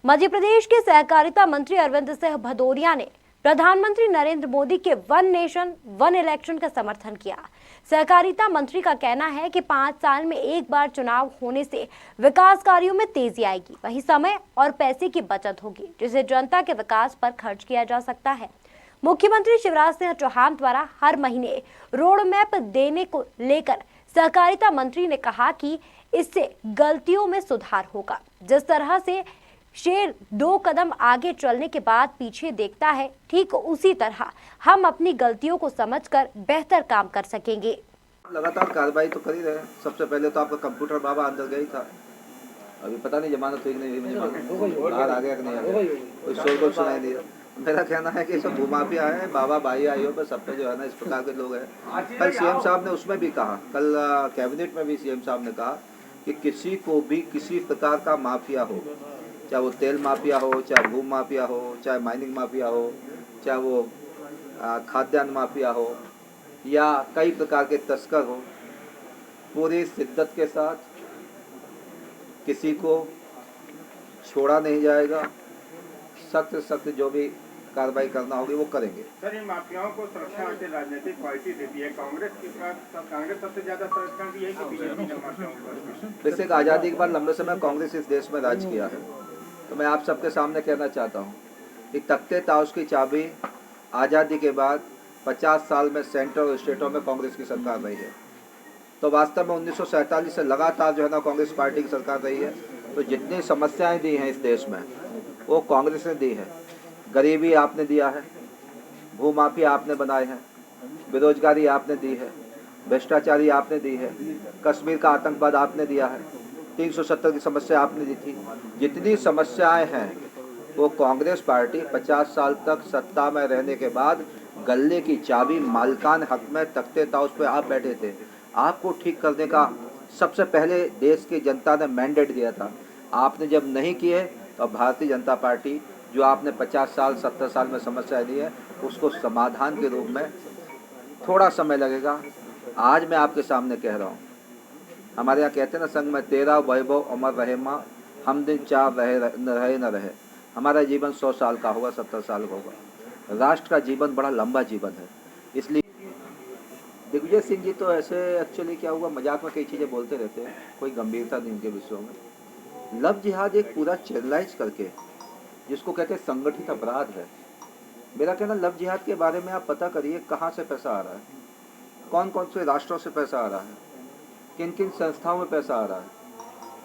मध्य प्रदेश के सहकारिता मंत्री अरविंद सिंह भदौरिया ने प्रधानमंत्री नरेंद्र मोदी के वन नेशन वन इलेक्शन का समर्थन किया। सहकारिता मंत्री का कहना है कि 5 साल में एक बार चुनाव होने से विकास कार्यों में तेजी आएगी, वहीं समय और पैसे की बचत होगी, जिसे जनता के विकास पर खर्च किया जा सकता है। मुख्यमंत्री शिवराज सिंह चौहान द्वारा हर महीने रोड मैप देने को लेकर सहकारिता मंत्री ने कहा कि इससे गलतियों में सुधार होगा। जिस तरह से शेर 2 कदम आगे चलने के बाद पीछे देखता है, ठीक उसी तरह हम अपनी गलतियों को समझकर बेहतर काम कर सकेंगे। लगातार कार्रवाई तो कर ही रहे हैं। सबसे पहले तो आपका कंप्यूटर बाबा अंदर गया ही था, अभी पता नहीं जमानत हुई नहीं हुई, मुझे बाहर आ गया कि नहीं आ गया, कोई शोरगुल सुनाई दिया। मेरा कहना है कि सब भूमाफिया है, बाबा भाई आइयो पर सब पे जो है ना इस प्रकार के लोग हैं। कल सीएम साहब ने उसमें भी कहा, कल कैबिनेट में भी सीएम साहब ने कहा कि किसी को भी किसी प्रकार का माफिया हो, चाहे वो तेल माफिया हो, चाहे भूम माफिया हो, चाहे माइनिंग माफिया हो, चाहे वो खाद्यान्न माफिया हो या कई प्रकार के तस्कर हो, पूरी शिद्दत के साथ किसी को छोड़ा नहीं जाएगा। सख्त सख्त जो भी कार्रवाई करना होगी वो करेंगे। सर, इन माफियाओं को सुरक्षा आखिर राजनीतिक पार्टी देती है, कांग्रेस के पास कांग्रेस सबसे ज्यादा संरक्षण दी है कि बीजेपी ने माफियाओं को? वैसे आज़ादी के बाद लंबे समय कांग्रेस इस देश में राज किया है, तो मैं आप सबके सामने कहना चाहता हूँ कि तख्ते ताश की चाबी आज़ादी के बाद 50 साल में सेंटर और स्टेटों में कांग्रेस की सरकार रही है। तो वास्तव में 1947 से लगातार जो है ना कांग्रेस पार्टी की सरकार रही है। तो जितनी समस्याएं दी हैं इस देश में वो कांग्रेस ने दी है। गरीबी आपने दिया है, भूमाफिया आपने बनाए हैं, बेरोजगारी आपने दी है, भ्रष्टाचारी आपने दी है, कश्मीर का आतंकवाद आपने दिया है, 370 की समस्या आपने दी थी। जितनी समस्याएं हैं वो कांग्रेस पार्टी 50 साल तक सत्ता में रहने के बाद गले की चाबी मालिकान हक में तख्ते ताश पे आप बैठे थे। आपको ठीक करने का सबसे पहले देश की जनता ने मैंडेट दिया था। आपने जब नहीं किए तो भारतीय जनता पार्टी जो आपने 50 साल 70 साल में समस्या दी है उसको समाधान के रूप में थोड़ा समय लगेगा। आज मैं आपके सामने कह रहा हूँ, हमारे यहाँ कहते हैं ना संग में तेरा वैभव अमर रहे माँ, हम दिन चार रहे न रहे। हमारा जीवन 100 साल का होगा, 70 साल का होगा। राष्ट्र का जीवन बड़ा लंबा जीवन है, इसलिए दिग्विजय सिंह जी तो ऐसे एक्चुअली क्या हुआ, मजाक में कई चीज़ें बोलते रहते हैं, कोई गंभीरता नहीं उनके विषयों में। लव जिहाद एक पूरा चैनलाइज करके जिसको कहते हैं संगठित अपराध है। मेरा कहना लव जिहाद के बारे में आप पता करिए कहाँ से पैसा आ रहा है, कौन कौन से राष्ट्रों से पैसा आ रहा है, किन किन संस्थाओं में पैसा आ रहा है,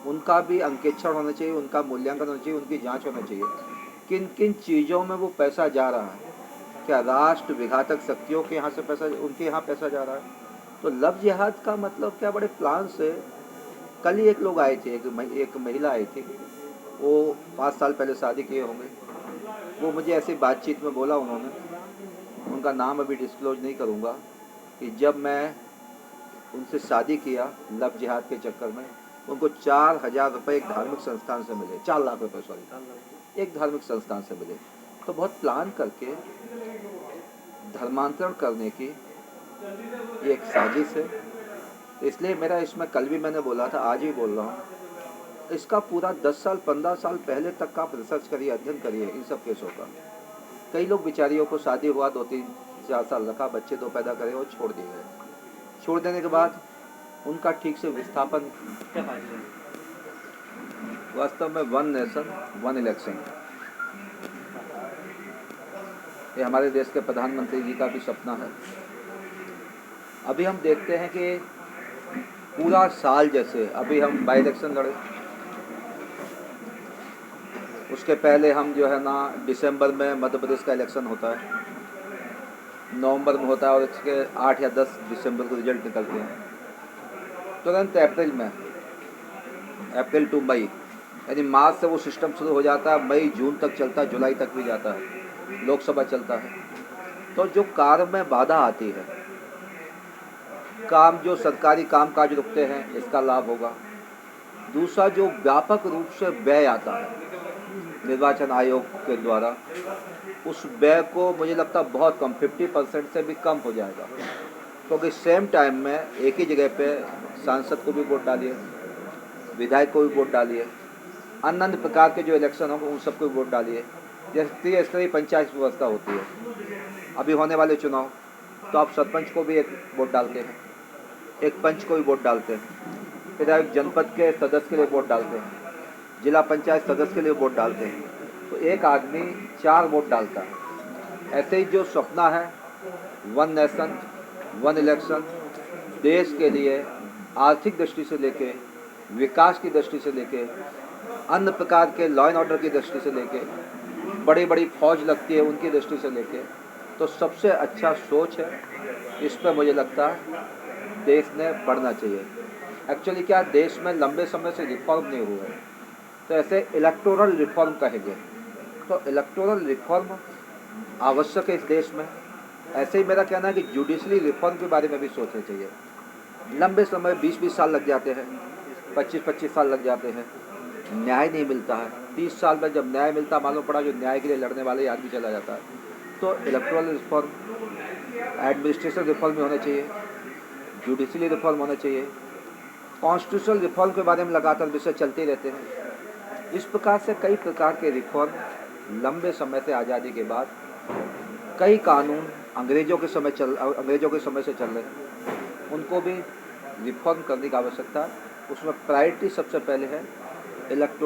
उनका भी अंकेक्षण होना चाहिए, उनका मूल्यांकन होना चाहिए, उनकी जांच होना चाहिए किन किन चीज़ों में वो पैसा जा रहा है। क्या राष्ट्र विघातक शक्तियों के यहाँ से पैसा, उनके यहाँ पैसा जा रहा है? तो लव जिहाद का मतलब क्या, बड़े प्लान से। कल ही एक लोग आए थे, एक महिला आई थी, वो 5 साल पहले शादी किए होंगे। वो मुझे ऐसी बातचीत में बोला उन्होंने, उनका नाम अभी डिस्क्लोज नहीं करूँगा, कि जब मैं उनसे शादी किया लव जिहाद के चक्कर में, उनको 4,000 रुपये एक धार्मिक संस्थान से मिले, 4 लाख रुपये सॉरी, एक धार्मिक संस्थान से मिले। तो बहुत प्लान करके धर्मांतरण करने की ये एक साजिश है। इसलिए मेरा इसमें कल भी मैंने बोला था, आज भी बोल रहा हूँ, इसका पूरा 10 साल 15 साल पहले तक का आप रिसर्च करिए, अध्ययन करिए इन सब केसों का। कई लोग बेचारियों को शादी हुआ 2-3-4 साल रखा, बच्चे 2 पैदा करे और छोड़ दिए गए। छोड़ देने के बाद उनका ठीक से विस्थापन, वास्तव में वन नेशन वन इलेक्शन, ये हमारे देश के प्रधानमंत्री जी का भी सपना है। अभी हम देखते हैं कि पूरा साल, जैसे अभी हम बाई इलेक्शन लड़े, उसके पहले हम जो है ना दिसंबर में मध्य प्रदेश का इलेक्शन होता है, नवंबर में होता है और इसके 8 या 10 दिसंबर को रिजल्ट निकलते हैं। तुरंत अप्रैल में, अप्रैल टू मई, यानी मार्च से वो सिस्टम शुरू हो जाता है, मई जून तक चलता है, जुलाई तक भी जाता है, लोकसभा चलता है। तो जो कार्य में बाधा आती है, काम जो सरकारी कामकाज रुकते हैं, इसका लाभ होगा। दूसरा, जो व्यापक रूप से व्यय आता है निर्वाचन आयोग के द्वारा, उस व्यय को मुझे लगता है बहुत कम, 50% से भी कम हो जाएगा। क्योंकि सेम टाइम में एक ही जगह पे सांसद को भी वोट डालिए, विधायक को भी वोट डालिए, अन्य अन्य प्रकार के जो इलेक्शन होंगे उन सबको वोट डालिए। जैसे इस तरह पंचायत व्यवस्था होती है। अभी होने वाले चुनाव तो आप सरपंच को भी एक वोट डालते हैं, एक पंच को भी वोट डालते हैं, फिर आप जनपद के सदस्य के लिए वोट डालते हैं, जिला पंचायत सदस्य के लिए वोट डालते हैं। तो एक आदमी 4 वोट डालता है। ऐसे ही जो सपना है वन नेशन वन इलेक्शन, देश के लिए आर्थिक दृष्टि से लेके, विकास की दृष्टि से लेके, अन्य प्रकार के लॉ एंड ऑर्डर की दृष्टि से लेके, बड़ी बड़ी फौज लगती है उनकी दृष्टि से लेके, तो सबसे अच्छा सोच है। इस पर मुझे लगता है देश ने बढ़ना चाहिए। एक्चुअली क्या देश में लंबे समय से रिफॉर्म नहीं हुआ है, तो ऐसे इलेक्टोरल रिफॉर्म कहेंगे, तो इलेक्टोरल रिफॉर्म आवश्यक है इस देश में। ऐसे ही मेरा कहना है कि जुडिशरी रिफॉर्म के बारे में भी सोचना चाहिए। लंबे समय 20-20 साल लग जाते हैं, 25-25 साल लग जाते हैं, न्याय नहीं मिलता है। 30 साल में जब न्याय मिलता मालूम पड़ा जो न्याय के लिए लड़ने वाले आदमी चला जाता है। तो इलेक्टोरल रिफॉर्म, एडमिनिस्ट्रेशन रिफॉर्म भी होना चाहिए, जुडिशरी रिफॉर्म होना चाहिए, कॉन्स्टिट्यूशनल रिफॉर्म के बारे में लगातार विषय चलते रहते हैं। इस प्रकार से कई प्रकार के रिफॉर्म लंबे समय से आज़ादी के बाद कई कानून अंग्रेजों के समय से चल रहे हैं, उनको भी रिफॉर्म करने की आवश्यकता है। उसमें प्रायोरिटी सबसे पहले है इलेक्टोरल